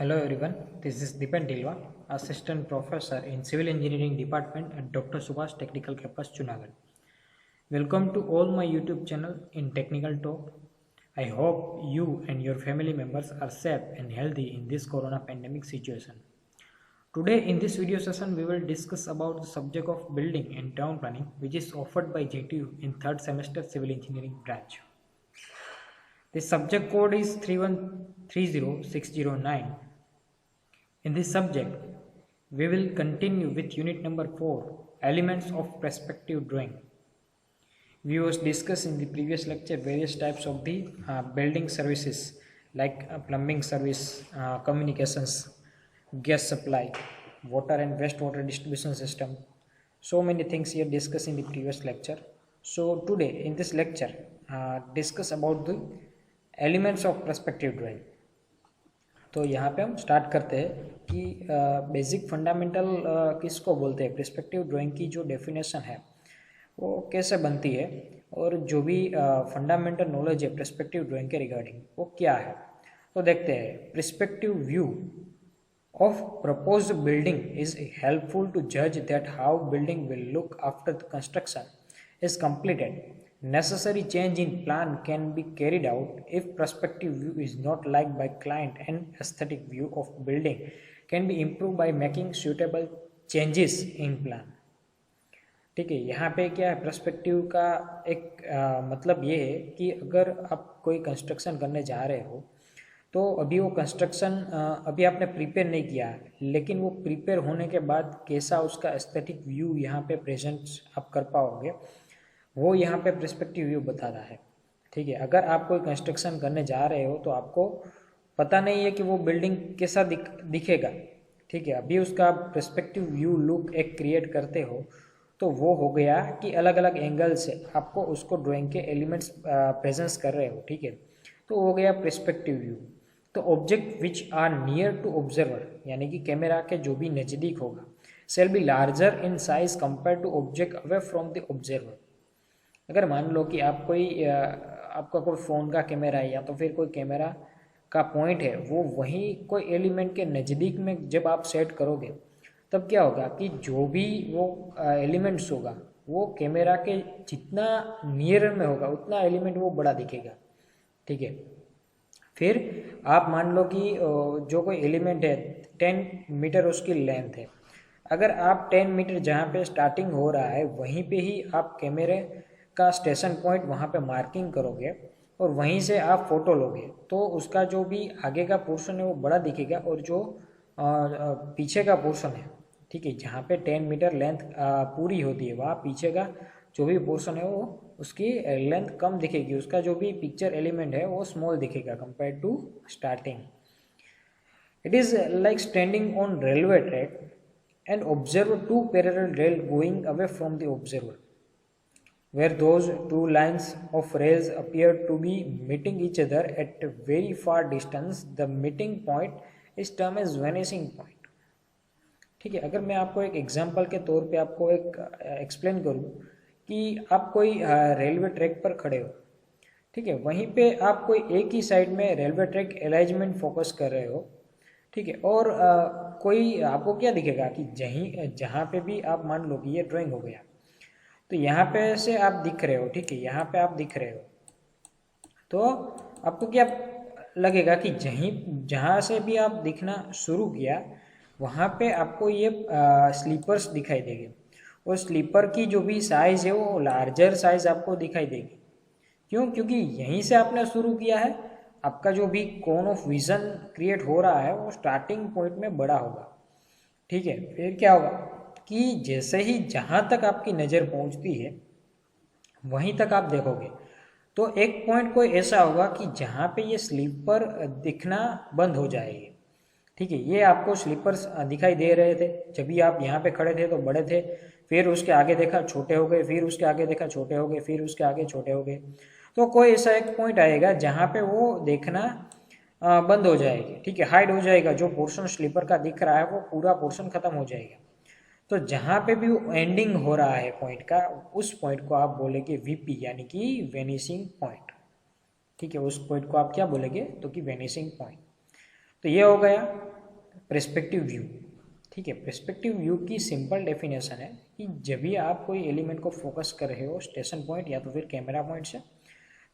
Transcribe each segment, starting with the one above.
Hello everyone, this is Dipen Dilwa, Assistant Professor in Civil Engineering Department at Dr. Subhash Technical Campus, Junagadh. Welcome to all my YouTube channel in Technical Talk. I hope you and your family members are safe and healthy in this corona pandemic situation. Today in this video session we will discuss about the subject of building and town planning which is offered by JTU in 3rd semester Civil Engineering branch. The subject code is 3130609. In this subject, we will continue with unit number 4, Elements of Perspective Drawing. We was discussed in the previous lecture various types of the building services like plumbing service, communications, gas supply, water and wastewater distribution system. So many things here discussed in the previous lecture. So today in this lecture, discuss about the elements of perspective drawing. तो यहाँ पे हम start करते हैं कि basic fundamental किसको बोलते हैं, पर्सपेक्टिव ड्राइंग की जो डेफिनेशन है वो कैसे बनती है और जो भी फंडामेंटल नॉलेज है पर्सपेक्टिव ड्राइंग के रिगार्डिंग वो क्या है। तो देखते हैं। Perspective view of proposed building is helpful to judge that how building will look after the construction is completed. Necessary change in plan can be carried out if perspective view is not liked by client and aesthetic view of building can be improved by making suitable changes in plan. ठीक है, यहाँ पे क्या है perspective का एक मतलब ये है कि अगर आप कोई कंस्ट्रक्शन करने जा रहे हो तो अभी वो कंस्ट्रक्शन अभी आपने प्रिपेयर नहीं किया लेकिन वो प्रिपेयर होने के बाद कैसा उसका एस्थेटिक व्यू यहाँ पे प्रेजेंट आप कर पाओगे वो यहाँ पे पर्सपेक्टिव व्यू बताता है। ठीक है, अगर आप कोई कंस्ट्रक्शन करने जा रहे हो तो आपको पता नहीं है कि वो बिल्डिंग कैसा दिखेगा। ठीक है, अभी उसका पर्सपेक्टिव व्यू लुक एक क्रिएट करते हो तो वो हो गया कि अलग अलग एंगल से आपको उसको ड्राइंग के एलिमेंट्स प्रेजेंस कर रहे हो। ठीक है, तो हो गया पर्सपेक्टिव व्यू। तो object which are near to observer यानी कि कैमरा के जो भी नज़दीक होगा shall be larger in size compare to object away from the observer. अगर मान लो कि आप कोई आपका कोई फ़ोन का कैमरा है या तो फिर कोई कैमरा का पॉइंट है वो वहीं कोई एलिमेंट के नज़दीक में जब आप सेट करोगे तब क्या होगा कि जो भी वो एलिमेंट्स होगा वो कैमरा के जितना नियर में होगा उतना एलिमेंट वो बड़ा दिखेगा। ठीक है, फिर आप मान लो कि जो कोई एलिमेंट है 10 मीटर उसकी लेंथ है। अगर आप 10 मीटर जहाँ पे स्टार्टिंग हो रहा है वहीं पे ही आप कैमरे का स्टेशन पॉइंट वहाँ पे मार्किंग करोगे और वहीं से आप फ़ोटो लोगे तो उसका जो भी आगे का पोर्शन है वो बड़ा दिखेगा और जो पीछे का पोर्शन है, ठीक है, जहाँ पे 10 मीटर लेंथ पूरी होती है वहाँ पीछे का जो भी पोर्शन है वो उसकी लेंथ कम दिखेगी, उसका जो भी पिक्चर एलिमेंट है वो स्मॉल दिखेगा compare to starting. It is like standing on railway track and observe two parallel rail going away from the observer where those two lines of rails appear to be meeting each other at a very far distance. The meeting point is termed as vanishing point. ठीक है, अगर मैं आपको एक example के तौर पे आपको एक एक्सप्लेन करूँ कि आप कोई रेलवे ट्रैक पर खड़े हो। ठीक है, वहीं पे आप कोई एक ही साइड में रेलवे ट्रैक अलाइनमेंट फोकस कर रहे हो। ठीक है, और कोई आपको क्या दिखेगा कि जहाँ पे भी आप मान लो कि ये ड्राइंग हो गया तो यहाँ पे से आप दिख रहे हो। ठीक है, यहाँ पे आप दिख रहे हो तो आपको क्या लगेगा कि जहाँ से भी आप दिखना शुरू किया वहाँ पे आपको ये स्लीपर्स दिखाई देंगे और स्लीपर की जो भी साइज़ है वो लार्जर साइज़ आपको दिखाई देगी। क्यों? क्योंकि यहीं से आपने शुरू किया है, आपका जो भी कोन ऑफ विज़न क्रिएट हो रहा है वो स्टार्टिंग पॉइंट में बड़ा होगा। ठीक है, फिर क्या होगा कि जैसे ही जहाँ तक आपकी नज़र पहुँचती है वहीं तक आप देखोगे तो एक पॉइंट कोई ऐसा होगा कि जहाँ पे ये स्लीपर दिखना बंद हो जाएगी। ठीक है, ये आपको स्लीपर्स दिखाई दे रहे थे जब भी आप यहाँ पे खड़े थे तो बड़े थे, फिर उसके आगे देखा छोटे हो गए, फिर उसके आगे देखा छोटे हो गए, फिर उसके आगे छोटे हो गए। तो कोई ऐसा एक पॉइंट आएगा जहाँ पे वो देखना बंद हो जाएगी। ठीक है, हाइड हो जाएगा, जो पोर्शन स्लीपर का दिख रहा है वो पूरा पोर्शन खत्म हो जाएगा। तो जहाँ पे भी एंडिंग हो रहा है पॉइंट का उस पॉइंट को आप बोलेंगे वीपी यानी कि वेनिशिंग पॉइंट। ठीक है, उस पॉइंट को आप क्या बोलेंगे तो कि वेनिशिंग पॉइंट। तो ये हो गया पर्सपेक्टिव व्यू। ठीक है, पर्सपेक्टिव व्यू की सिंपल डेफिनेशन है कि जब भी आप कोई एलिमेंट को फोकस कर रहे हो स्टेशन पॉइंट या तो फिर कैमरा पॉइंट से,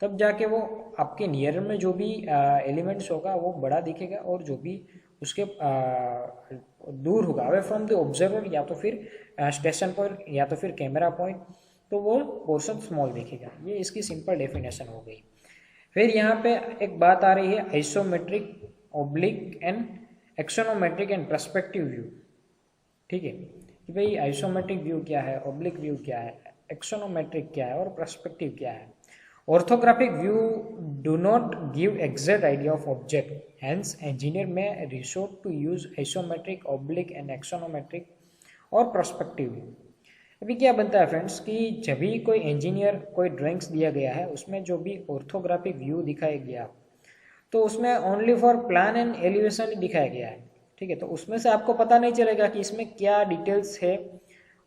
तब जाके वो आपके नियर में जो भी एलिमेंट्स होगा वो बड़ा दिखेगा, और जो भी उसके दूर होगा अवे फ्रॉम द ऑब्जर्वर या तो फिर स्टेशन पॉइंट या तो फिर कैमरा पॉइंट, तो वो पोर्शन स्मॉल दिखेगा। ये इसकी सिंपल डेफिनेशन हो गई। फिर यहाँ पे एक बात आ रही है isometric, oblique and axonometric and perspective view. ठीक है, कि भाई आइसोमेट्रिक व्यू क्या है, ऑब्लिक व्यू क्या है, एक्सोनोमेट्रिक क्या है और पर्सपेक्टिव क्या है। Orthographic view do not give exact idea of object, hence engineer may resort to use isometric, oblique and axonometric और पर्सपेक्टिव व्यू। अभी क्या बनता है फ्रेंड्स कि जब भी कोई इंजीनियर कोई ड्राइंग्स दिया गया है उसमें जो भी ऑर्थोग्राफिक व्यू दिखाया गया तो उसमें only for plan and elevation ही दिखाया गया है। ठीक है, तो उसमें से आपको पता नहीं चलेगा कि इसमें क्या डिटेल्स है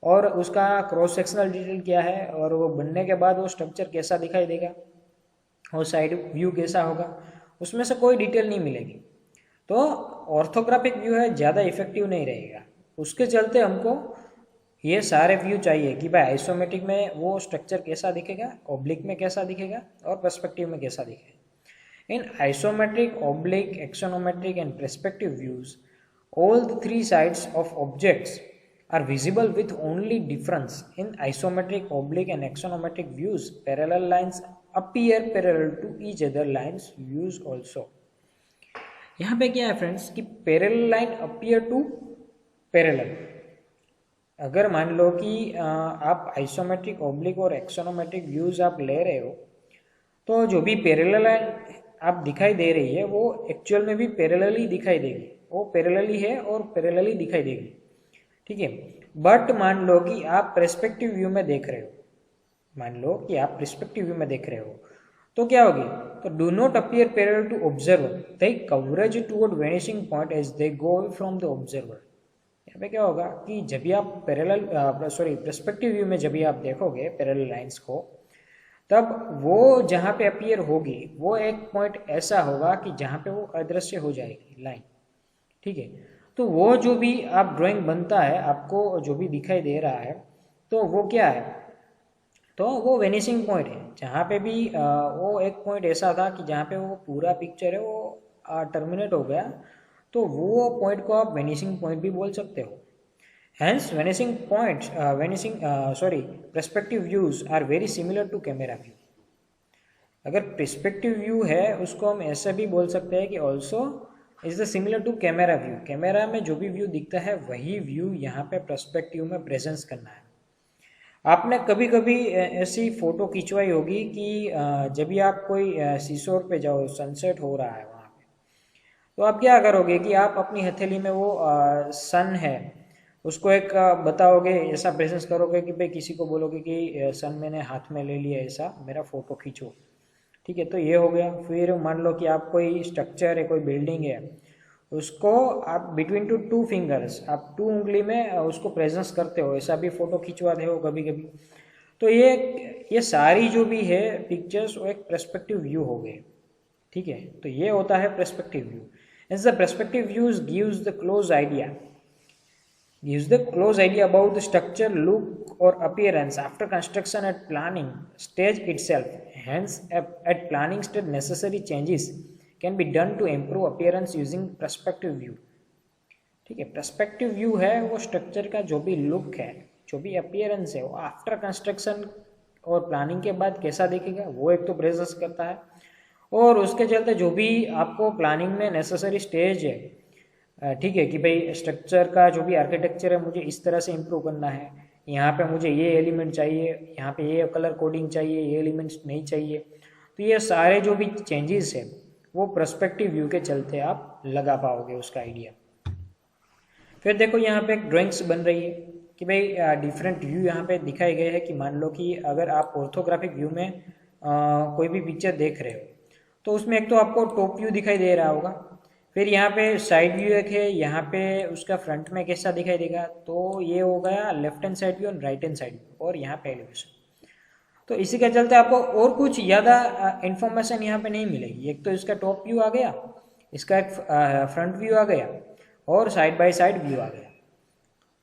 और उसका क्रॉस सेक्शनल डिटेल क्या है, और वो बनने के बाद वो स्ट्रक्चर कैसा दिखाई देगा और साइड व्यू कैसा होगा, उसमें से कोई डिटेल नहीं मिलेगी। तो ऑर्थोग्राफिक व्यू है ज़्यादा इफेक्टिव नहीं रहेगा। उसके चलते हमको ये सारे व्यू चाहिए कि भाई आइसोमेट्रिक में वो स्ट्रक्चर कैसा दिखेगा, ऑब्लिक में कैसा दिखेगा और पर्सपेक्टिव में कैसा दिखेगा। इन isometric, oblique, axonometric and perspective views all the three sides of objects are visible with only difference. In isometric, oblique and axonometric views, parallel lines appear parallel to each other lines views also. यहाँ पे क्या है friends कि parallel line appear to parallel. अगर मान लो कि आप आइसोमेट्रिक, ऑब्लिक और एक्सोनोमेट्रिक व्यूज आप ले रहे हो, तो जो भी पैरेलल लाइन आप दिखाई दे रही है वो एक्चुअल में भी पैरेलल ही दिखाई देगी, वो पैरेलली है और पैरेलली दिखाई देगी। ठीक है, बट मान लो कि आप पर्सपेक्टिव व्यू में देख रहे हो, मान लो कि आप पर्सपेक्टिव व्यू में देख रहे हो तो क्या होगी, तो do not appear parallel to observer, they converge toward vanishing point as they go from the observer. यहाँ पे क्या होगा कि जब भी आप पर्सपेक्टिव व्यू में जब भी आप देखोगे पैरेलल लाइंस को, तब वो जहाँ पे अपीयर होगी वो एक पॉइंट ऐसा होगा कि जहाँ पे वो अदृश्य हो जाएगी लाइन। ठीक है, तो वो जो भी आप ड्राइंग बनता है आपको जो भी दिखाई दे रहा है तो वो क्या है, तो वो वेनिशिंग पॉइंट है। जहाँ पे भी वो एक पॉइंट ऐसा था कि जहाँ पे वो पूरा पिक्चर है वो टर्मिनेट हो गया, तो वो पॉइंट को आप वेनिशिंग पॉइंट भी बोल सकते हो। Hence vanishing points perspective views are very similar to camera view. अगर पर्सपेक्टिव व्यू है उसको हम ऐसे भी बोल सकते हैं कि also is the similar to camera view. Camera में जो भी व्यू दिखता है वही व्यू यहाँ पे पर्सपेक्टिव में प्रेजेंस करना है। आपने कभी कभी ऐसी फोटो खिंचवाई होगी कि जब भी आप कोई सीशोर पे जाओ, सनसेट हो रहा है वहाँ पे, तो आप क्या करोगे कि आप अपनी हथेली में वो सन है उसको एक बताओगे, ऐसा प्रेजेंस करोगे कि भाई किसी को बोलोगे कि सन मैंने हाथ में ले लिया, ऐसा मेरा फोटो खींचो। ठीक है, तो ये हो गया। फिर मान लो कि आप कोई स्ट्रक्चर है, कोई बिल्डिंग है, उसको आप बिटवीन टू फिंगर्स आप 2 उंगली में उसको प्रेजेंस करते हो, ऐसा भी फोटो खिंचवाते हो कभी कभी। तो ये सारी जो भी है पिक्चर्स वो एक पर्सपेक्टिव व्यू हो गए। ठीक है, तो ये होता है perspective view. As the perspective views gives the close idea about the structure, look or appearance after construction at planning stage itself. Hence, at planning stage necessary changes can be done to improve appearance using perspective view. ठीक है, perspective view है वो structure का जो भी look है, जो भी अपीयरेंस है वो आफ्टर कंस्ट्रक्शन और प्लानिंग के बाद कैसा दिखेगा वो एक तो प्रेजेंस करता है, और उसके चलते जो भी आपको प्लानिंग में नेसेसरी स्टेज है, ठीक है, कि भाई स्ट्रक्चर का जो भी आर्किटेक्चर है मुझे इस तरह से इम्प्रूव करना है, यहाँ पे मुझे ये एलिमेंट चाहिए, यहाँ पे ये कलर कोडिंग चाहिए, ये एलिमेंट्स नहीं चाहिए। तो ये सारे जो भी चेंजेस है वो पर्सपेक्टिव व्यू के चलते आप लगा पाओगे उसका आइडिया। फिर देखो यहाँ पे एक ड्राइंग्स बन रही है कि भाई डिफरेंट व्यू यहाँ पे दिखाए गए हैं कि मान लो कि अगर आप ऑर्थोग्राफिक व्यू में कोई भी पिक्चर देख रहे हो तो उसमें एक तो आपको टॉप व्यू दिखाई दे रहा होगा, फिर यहाँ पे साइड व्यू एक है, यहाँ पे उसका फ्रंट में कैसा दिखाई देगा, तो ये हो गया लेफ्ट हैंड साइड व्यू और राइट हैंड साइड व्यू, और यहाँ पे एलिवेशन। तो इसी के चलते आपको और कुछ ज़्यादा इन्फॉर्मेशन यहाँ पे नहीं मिलेगी। एक तो इसका टॉप व्यू आ गया, इसका एक फ्रंट व्यू आ गया और साइड बाय साइड व्यू आ गया।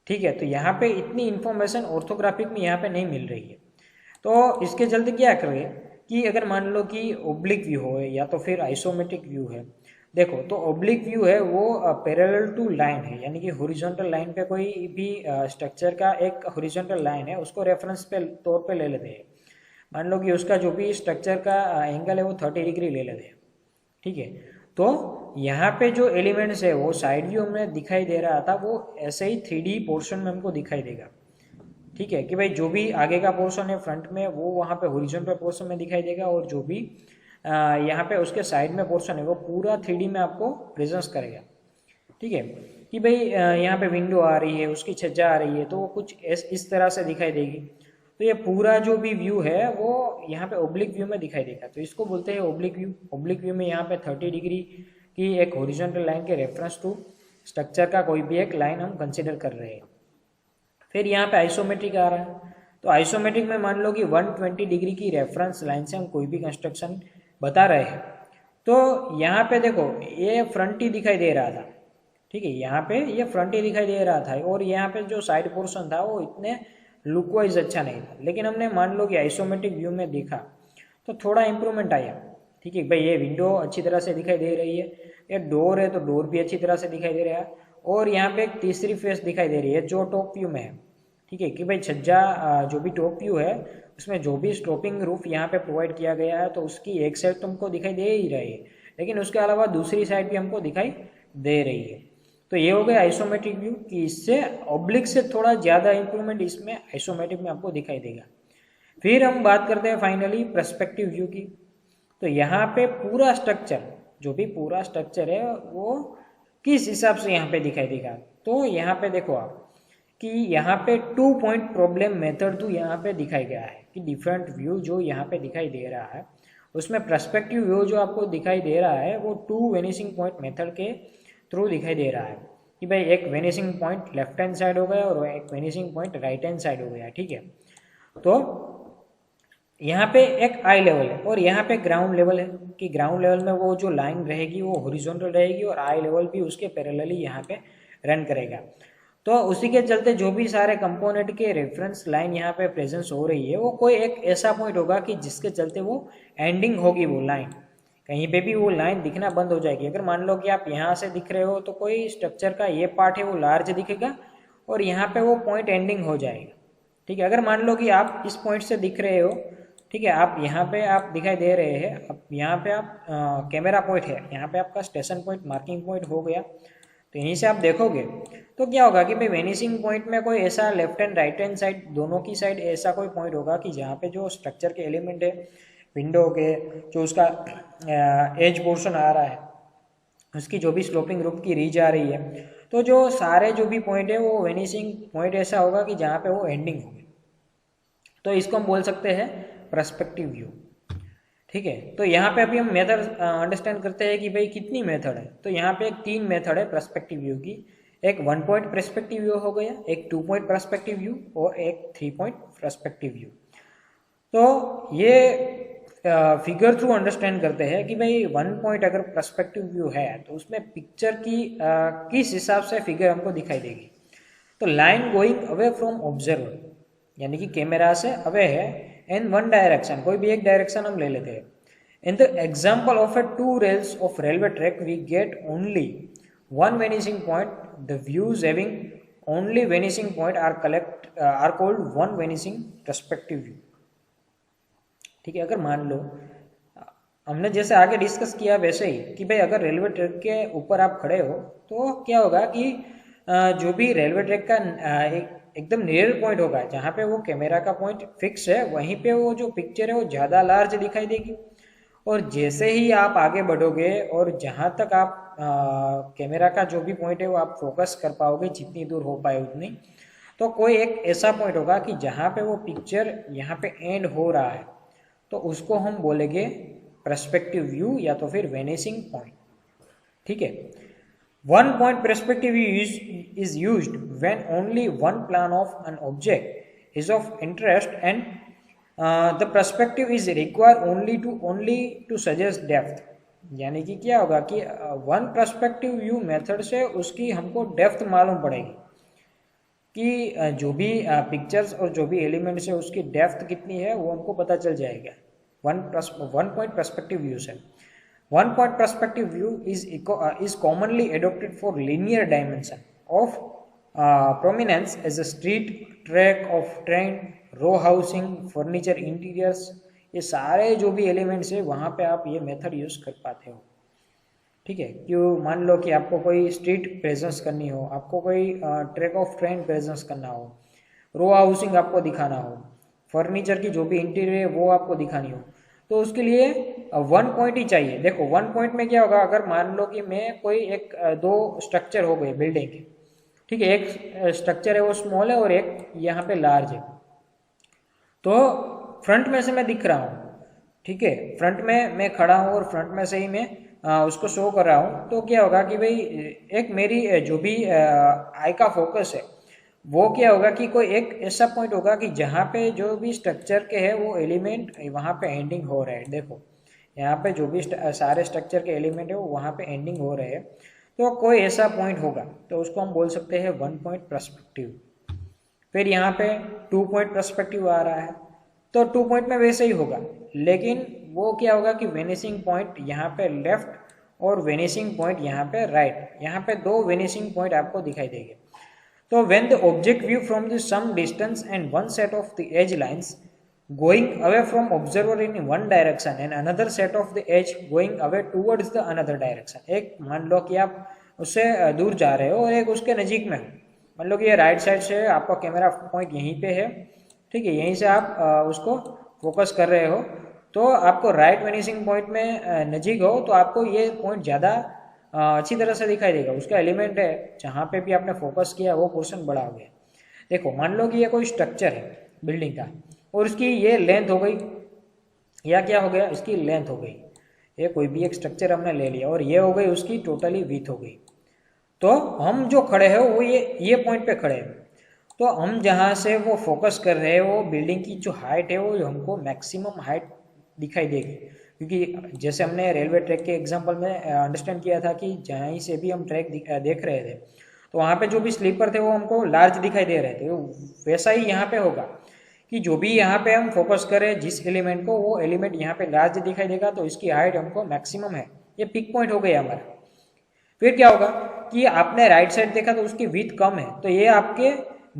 ठीक है, तो यहाँ पे इतनी इन्फॉर्मेशन ऑर्थोग्राफिक में यहाँ पे नहीं मिल रही है। तो इसके चलते क्या करेंगे कि अगर मान लो कि ओब्लिक व्यू हो या तो फिर आइसोमेट्रिक व्यू है, देखो तो ओब्लिक व्यू है वो पैरेलल टू लाइन है, यानी कि हॉरिजॉन्टल लाइन पे कोई भी स्ट्रक्चर का एक हॉरिजॉन्टल लाइन है उसको रेफरेंस पे तौर पे ले लेते हैं। मान लो कि उसका जो भी स्ट्रक्चर का एंगल है वो 30 डिग्री ले लेते हैं। ठीक है, तो यहाँ पे जो एलिमेंट्स है वो साइड व्यू में दिखाई दे रहा था वो ऐसे ही 3D पोर्शन में हमको दिखाई देगा। ठीक है, कि भाई जो भी आगे का पोर्शन है फ्रंट में वो वहाँ पे हॉरिजॉन्टल पोर्शन में दिखाई देगा और जो भी यहाँ पे उसके साइड में पोर्शन है वो पूरा 3D में आपको प्रेजेंस करेगा। ठीक है, कि भाई यहाँ पे विंडो आ रही है, उसकी छज्जा आ रही है, तो वो कुछ इस तरह से दिखाई देगी। तो ये पूरा जो भी व्यू है वो यहाँ पे ओब्लिक व्यू में दिखाई देगा, तो इसको बोलते हैं ओब्लिक व्यू। ओब्लिक व्यू में यहाँ पे 30 डिग्री की एक हॉरिजॉन्टल लाइन के रेफरेंस टू स्ट्रक्चर का कोई भी एक लाइन हम कंसिडर कर रहे हैं। फिर यहाँ पे आइसोमेट्रिक आ रहा है, तो आइसोमेट्रिक में मान लो कि 120 डिग्री की रेफरेंस लाइन से हम कोई भी कंस्ट्रक्शन बता रहे हैं। तो यहाँ पे देखो ये फ्रंट ही दिखाई दे रहा था। ठीक है, यहाँ पे ये फ्रंट ही दिखाई दे रहा था और यहाँ पे जो साइड पोर्शन था वो इतने लुक वाइज अच्छा नहीं था, लेकिन हमने मान लो कि आइसोमेट्रिक व्यू में देखा तो थोड़ा इंप्रूवमेंट आया। ठीक है भाई, ये विंडो अच्छी तरह से दिखाई दे रही है, ये डोर है तो डोर भी अच्छी तरह से दिखाई दे रहा है, और यहाँ पे एक तीसरी फेस दिखाई दे रही है जो टॉप व्यू में है। ठीक है, कि भाई छज्जा जो भी टॉप व्यू है उसमें जो भी स्टॉपिंग रूफ यहाँ पे प्रोवाइड किया गया है तो उसकी एक साइड तो हमको दिखाई दे ही रही है, लेकिन उसके अलावा दूसरी साइड भी हमको दिखाई दे रही है। तो ये हो गया आइसोमेट्रिक व्यू कि इससे ऑब्लिक से थोड़ा ज़्यादा इंप्रूवमेंट इसमें आइसोमेट्रिक में आपको दिखाई देगा। फिर हम बात करते हैं फाइनली पर्सपेक्टिव व्यू की। तो यहाँ पे पूरा स्ट्रक्चर, जो भी पूरा स्ट्रक्चर है वो किस हिसाब से यहाँ पे दिखाई देगा। तो यहाँ पे देखो आप कि यहाँ पे 2 पॉइंट प्रॉब्लम मेथड तो यहाँ पे दिखाई गया है कि डिफरेंट व्यू जो यहाँ पे दिखाई दे रहा है उसमें पर्सपेक्टिव व्यू जो आपको दिखाई दे रहा है वो 2 वेनिसिंग पॉइंट मेथड के थ्रू दिखाई दे रहा है कि भाई एक vanishing point left hand side हो गया और एक vanishing point right hand side हो गया। ठीक है, तो यहाँ पे एक आई लेवल है और यहाँ पे ग्राउंड लेवल है कि ग्राउंड लेवल में वो जो लाइन रहेगी वो हॉरिजॉन्टल रहेगी और आई लेवल भी उसके पैरेलली यहाँ पे रन करेगा। तो उसी के चलते जो भी सारे कंपोनेंट के रेफरेंस लाइन यहाँ पे प्रेजेंस हो रही है वो कोई एक ऐसा पॉइंट होगा कि जिसके चलते वो एंडिंग होगी, वो लाइन कहीं पे भी वो लाइन दिखना बंद हो जाएगी। अगर मान लो कि आप यहाँ से दिख रहे हो तो कोई स्ट्रक्चर का ये पार्ट है वो लार्ज दिखेगा और यहाँ पे वो पॉइंट एंडिंग हो जाएगा। ठीक है, अगर मान लो कि आप इस पॉइंट से दिख रहे हो, ठीक है, आप यहाँ पे आप दिखाई दे रहे हैं, अब यहाँ पे आप कैमरा पॉइंट है, यहाँ पे आपका स्टेशन पॉइंट मार्किंग पॉइंट हो गया, तो यहीं से आप देखोगे तो क्या होगा कि भाई वेनिसिंग पॉइंट में कोई ऐसा left hand right hand side दोनों की साइड ऐसा कोई पॉइंट होगा कि जहाँ पे जो स्ट्रक्चर के एलिमेंट है, विंडो के जो उसका एज पोर्शन आ रहा है, उसकी जो भी स्लोपिंग रूफ की रीच आ रही है, तो जो सारे जो भी पॉइंट है वो वेनिसिंग पॉइंट ऐसा होगा कि जहाँ पे वो एंडिंग होगी। तो इसको हम बोल सकते हैं पर्सपेक्टिव व्यू। ठीक है, तो यहाँ पे अभी हम मेथड अंडरस्टैंड करते हैं कि भाई कितनी मेथड है। तो यहाँ पे एक 3 मेथड है पर्सपेक्टिव व्यू की, एक 1 पॉइंट पर्सपेक्टिव व्यू हो गया, एक 2 पॉइंट पर्सपेक्टिव व्यू और एक 3 पॉइंट पर्सपेक्टिव व्यू। तो ये फिगर थ्रू अंडरस्टैंड करते हैं कि भाई 1 पॉइंट अगर पर्सपेक्टिव व्यू है तो उसमें पिक्चर की किस हिसाब से फिगर हमको दिखाई देगी। तो line going away from observer, यानी कि कैमरा से अवे है, इन वन डायरेक्शन, कोई भी एक डायरेक्शन हम ले लेते हैं। In the example of a 2 rails of railway track we get only 1 vanishing point, the views having only vanishing point are called 1 vanishing perspective view. ठीक है, अगर मान लो हमने जैसे आगे डिस्कस किया वैसे ही कि भाई अगर रेलवे ट्रैक के ऊपर आप खड़े हो तो क्या होगा कि जो भी रेलवे ट्रैक का एकदम नियर पॉइंट होगा जहाँ पे वो कैमरा का पॉइंट फिक्स है, वहीं पे वो जो पिक्चर है वो ज़्यादा लार्ज दिखाई देगी। और जैसे ही आप आगे बढ़ोगे और जहाँ तक आप कैमरा का जो भी पॉइंट है वो आप फोकस कर पाओगे, जितनी दूर हो पाए उतनी, तो कोई एक ऐसा पॉइंट होगा कि जहाँ पे वो पिक्चर यहाँ पे एंड हो रहा है, तो उसको हम बोलेंगे पर्सपेक्टिव व्यू या तो फिर वेनिसिंग पॉइंट। ठीक है, 1 point perspective is used when only one plan of an object is of interest and the perspective is required only to suggest depth. यानी कि क्या होगा कि वन पर्सपेक्टिव व्यू मेथड से उसकी हमको डेप्थ मालूम पड़ेगी कि जो भी पिक्चर्स और जो भी एलिमेंट्स है उसकी डेप्थ कितनी है वो हमको पता चल जाएगा वन पॉइंट पर्सपेक्टिव व्यू से। One point perspective view is commonly adopted for linear dimension of prominence as a street, track of train, row housing, furniture interiors। ये सारे जो भी एलिमेंट्स है वहाँ पे आप ये मेथड यूज कर पाते हो। ठीक है, क्यों मान लो कि आपको कोई स्ट्रीट प्रेजेंस करनी हो, आपको कोई ट्रैक ऑफ ट्रेन प्रेजेंस करना हो, रो हाउसिंग आपको दिखाना हो, फर्नीचर की जो भी इंटीरियर है वो आपको दिखानी हो, तो उसके लिए वन पॉइंट ही चाहिए। देखो वन पॉइंट में क्या होगा, अगर मान लो कि मैं कोई एक दो स्ट्रक्चर हो गए बिल्डिंग के, ठीक है, एक स्ट्रक्चर है वो स्मॉल है और एक यहाँ पे लार्ज है, तो फ्रंट में से मैं दिख रहा हूँ, ठीक है, फ्रंट में मैं खड़ा हूँ और फ्रंट में से ही मैं उसको शो कर रहा हूँ, तो क्या होगा कि भाई एक मेरी जो भी आई का फोकस है वो क्या होगा कि कोई एक ऐसा पॉइंट होगा कि जहाँ पे जो भी स्ट्रक्चर के है वो एलिमेंट वहाँ पे एंडिंग हो रहा है। देखो यहाँ पे जो भी सारे स्ट्रक्चर के एलिमेंट है वो वहाँ पे एंडिंग हो रहे हैं, तो कोई ऐसा पॉइंट होगा तो उसको हम बोल सकते हैं वन पॉइंट पर्सपेक्टिव। फिर यहाँ पे टू पॉइंट पर्सपेक्टिव आ रहा है, तो टू पॉइंट में वैसे ही होगा, लेकिन वो क्या होगा कि वेनिसिंग पॉइंट यहाँ पे लेफ्ट और वेनिसिंग पॉइंट यहाँ पे राइट, यहाँ पे दो वेनिसिंग पॉइंट आपको दिखाई देंगे। तो when the object view from the some distance and one set of the edge lines going away from observer in one direction and another set of the edge going away towards the another direction. एक मान लो कि आप उससे दूर जा रहे हो और एक उसके नजीक में हो, मान लो कि ये राइट साइड से आपका कैमरा पॉइंट यहीं पे है, ठीक है, यहीं से आप उसको फोकस कर रहे हो, तो आपको राइट वेनिसिंग पॉइंट में नजीक हो तो आपको ये पॉइंट ज़्यादा अच्छी तरह से दिखाई देगा। उसका एलिमेंट है जहाँ पे भी आपने फोकस किया वो पोर्शन बड़ा हो गया। देखो मान लो कि ये कोई स्ट्रक्चर है बिल्डिंग का और उसकी ये लेंथ हो गई, या क्या हो गया, इसकी लेंथ हो गई, ये कोई भी एक स्ट्रक्चर हमने ले लिया और ये हो गई उसकी टोटली विड्थ हो गई। तो हम जो खड़े हैं वो ये पॉइंट पे खड़े हैं, तो हम जहाँ से वो फोकस कर रहे हैं वो बिल्डिंग की जो हाइट है वो हमको मैक्सिमम हाइट दिखाई देगी, क्योंकि जैसे हमने रेलवे ट्रैक के एग्जांपल में अंडरस्टैंड किया था कि जहाँ से भी हम ट्रैक देख रहे थे तो वहाँ पे जो भी स्लीपर थे वो हमको लार्ज दिखाई दे रहे थे, वैसा ही यहाँ पे होगा कि जो भी यहाँ पे हम फोकस करें जिस एलिमेंट को वो एलिमेंट यहाँ पे लार्ज दिखाई देगा, तो इसकी हाइट हमको मैक्सिमम है, ये पिक पॉइंट हो गया हमारा। फिर क्या होगा कि आपने राइट साइड देखा तो उसकी विड्थ कम है, तो ये आपके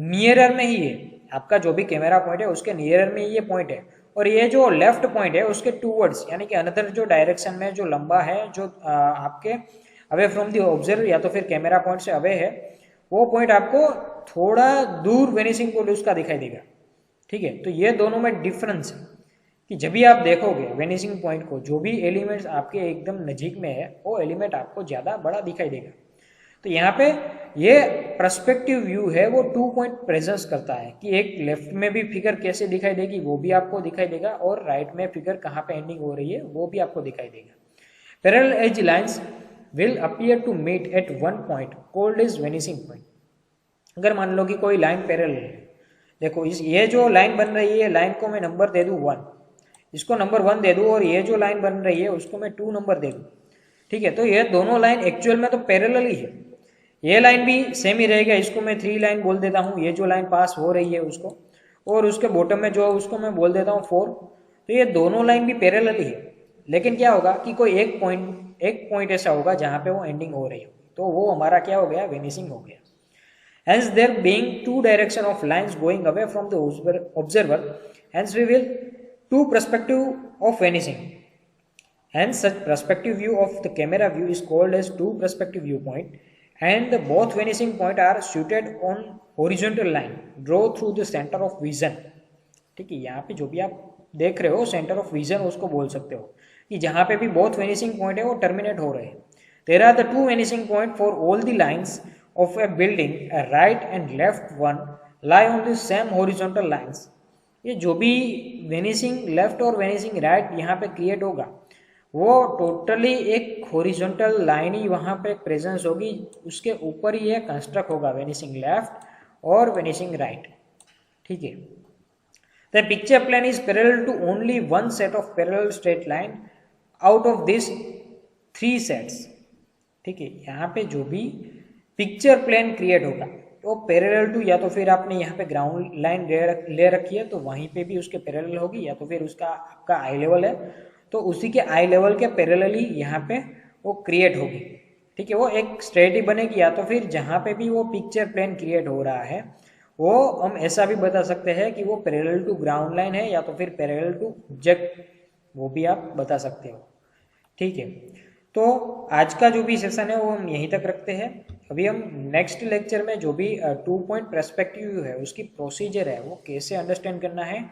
नियरर में ही है, आपका जो भी कैमरा पॉइंट है उसके नियरर में ये पॉइंट है, और ये जो लेफ्ट पॉइंट है उसके टूवर्ड्स यानी कि अनदर जो डायरेक्शन में जो लंबा है, जो आपके अवे फ्रॉम दी ऑब्जर्वर या तो फिर कैमरा पॉइंट से अवे है, वो पॉइंट आपको थोड़ा दूर वेनिसिंग पॉइंट उसका दिखाई देगा। ठीक है, तो ये दोनों में डिफरेंस है कि जब भी आप देखोगे वेनिसिंग पॉइंट को, जो भी एलिमेंट्स आपके एकदम नजीक में है वो एलिमेंट आपको ज़्यादा बड़ा दिखाई देगा। तो यहाँ पे ये पर्सपेक्टिव व्यू है वो टू पॉइंट प्रेजेंस करता है कि एक लेफ्ट में भी फिगर कैसे दिखाई देगी वो भी आपको दिखाई देगा, और राइट में फिगर कहाँ पे एंडिंग हो रही है वो भी आपको दिखाई देगा। Parallel edge lines will appear to meet at one point called is vanishing point. अगर मान लो कि कोई लाइन पैरेलल है, देखो ये जो लाइन बन रही है, लाइन को मैं नंबर दे दूँ 1, इसको नंबर 1 दे दूँ, और ये जो लाइन बन रही है उसको मैं 2 नंबर दे दूँ, ठीक है, तो ये दोनों लाइन एक्चुअल में तो पैरेलल ही है। ये लाइन भी सेम ही रहेगा, इसको मैं 3 लाइन बोल देता हूँ, ये जो लाइन पास हो रही है उसको, और उसके बॉटम में जो उसको मैं बोल देता हूँ 4, तो ये दोनों लाइन भी पैरेलल ही है। लेकिन क्या होगा कि कोई एक पॉइंट ऐसा होगा जहाँ पे वो एंडिंग हो रही होगी, तो वो हमारा क्या हो गया, वेनिसिंग हो गया। Hence there being two direction of lines going away from the observer, hence we will two perspective of vanishing. Hence such perspective view of the camera view is called as two perspective viewpoint, and the both vanishing point are suited on horizontal line draw through the center of vision। ठीक है, यहाँ पे जो भी आप देख रहे हो सेंटर ऑफ विजन उसको बोल सकते हो कि जहाँ पे भी बोथ वेनिसिंग पॉइंट है वो टर्मिनेट हो रहे हैं। There are the two vanishing point for all the lines of a building, a right and left one lie on the same horizontal lines। ये जो भी वेनिसिंग लेफ्ट और वेनिसिंग राइट यहाँ पे क्रिएट होगा वो टोटली एक हॉरिजॉन्टल लाइन ही वहाँ पे प्रेजेंस होगी, उसके ऊपर ही ये कंस्ट्रक्ट होगा वेनिसिंग लेफ्ट और वेनिसिंग राइट। ठीक है, the picture plane is parallel to only one set of parallel straight line. Out of this 3 sets, ठीक है। यहाँ पे जो भी पिक्चर प्लेन क्रिएट होगा तो पैरेलल टू, या तो फिर आपने यहाँ पे ग्राउंड लाइन ले रखी है तो वहीं पे भी उसके पैरेलल होगी, या तो फिर उसका आपका आई लेवल है तो उसी के आई लेवल के पैरेलल ही यहाँ पे वो क्रिएट होगी, ठीक है। वो एक स्ट्रेट ही बनेगी, या तो फिर जहाँ पे भी वो पिक्चर प्लेन क्रिएट हो रहा है वो हम ऐसा भी बता सकते हैं कि वो पैरेलल टू ग्राउंड लाइन है या तो फिर पैरेलल टू ऑब्जेक्ट, वो भी आप बता सकते हो, ठीक है। तो आज का जो भी सेशन है वो हम यहीं तक रखते हैं। अभी हम नेक्स्ट लेक्चर में जो भी 2 पॉइंट पर्सपेक्टिव है उसकी प्रोसीजर है वो कैसे अंडरस्टैंड करना है,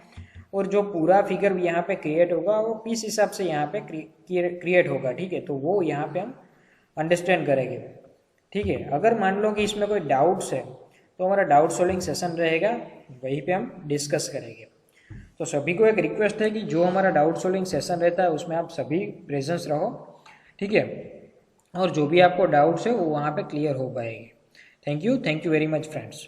और जो पूरा फिगर यहाँ पे क्रिएट होगा वो किस हिसाब से यहाँ पे क्रिएट होगा, ठीक है। तो वो यहाँ पे हम अंडरस्टैंड करेंगे, ठीक है। अगर मान लो कि इसमें कोई डाउट्स है तो हमारा डाउट सॉल्विंग सेशन रहेगा, वहीं पे हम डिस्कस करेंगे। तो सभी को एक रिक्वेस्ट है कि जो हमारा डाउट सॉल्विंग सेशन रहता है उसमें आप सभी प्रेजेंस रहो, ठीक है, और जो भी आपको डाउट्स है वो वहाँ पे क्लियर हो पाएंगे। Thank you very much friends.